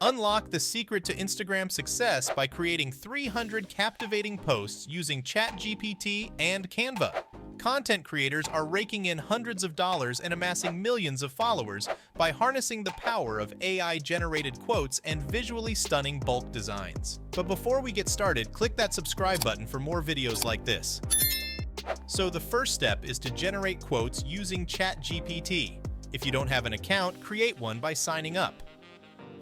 Unlock the secret to Instagram success by creating 300 captivating posts using ChatGPT and Canva. Content creators are raking in hundreds of dollars and amassing millions of followers by harnessing the power of AI-generated quotes and visually stunning bulk designs. But before we get started, click that subscribe button for more videos like this. So the first step is to generate quotes using ChatGPT. If you don't have an account, create one by signing up.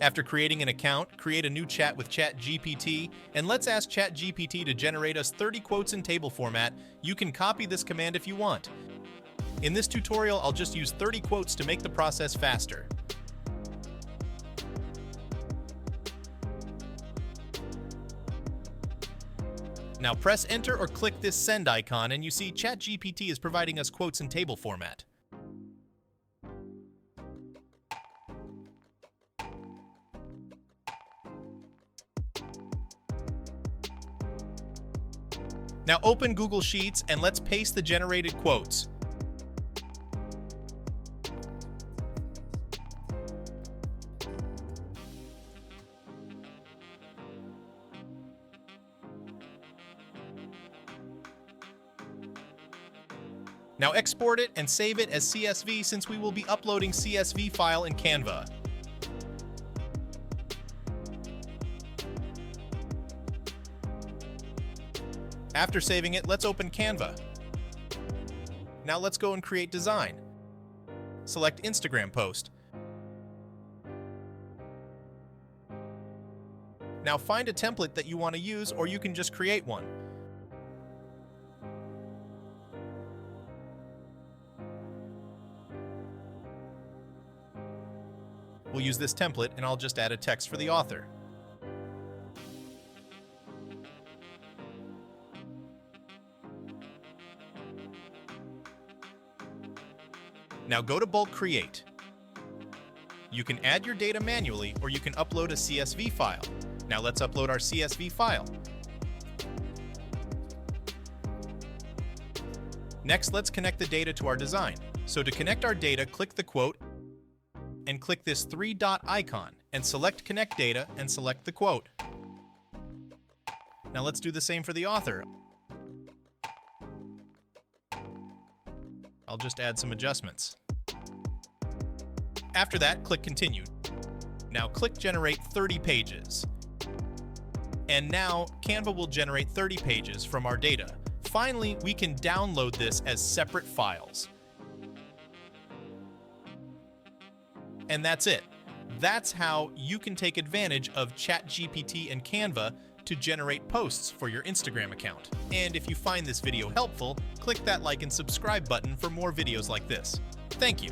After creating an account, create a new chat with ChatGPT, and let's ask ChatGPT to generate us 30 quotes in table format. You can copy this command if you want. In this tutorial, I'll just use 30 quotes to make the process faster. Now press enter or click this send icon and you see ChatGPT is providing us quotes in table format. Now open Google Sheets and let's paste the generated quotes. Now export it and save it as CSV since we will be uploading CSV file in Canva. After saving it, let's open Canva. Now let's go and create design. Select Instagram post. Now find a template that you want to use, or you can just create one. We'll use this template and I'll just add a text for the author. Now go to Bulk Create. You can add your data manually or you can upload a CSV file. Now let's upload our CSV file. Next, let's connect the data to our design. So to connect our data, click the quote and click this three-dot icon and select Connect Data and select the quote. Now let's do the same for the author. I'll just add some adjustments. After that, click Continue. Now click Generate 30 pages. And now Canva will generate 30 pages from our data. Finally, we can download this as separate files. And that's it. That's how you can take advantage of ChatGPT and Canva to generate posts for your Instagram account. And if you find this video helpful, click that like and subscribe button for more videos like this. Thank you.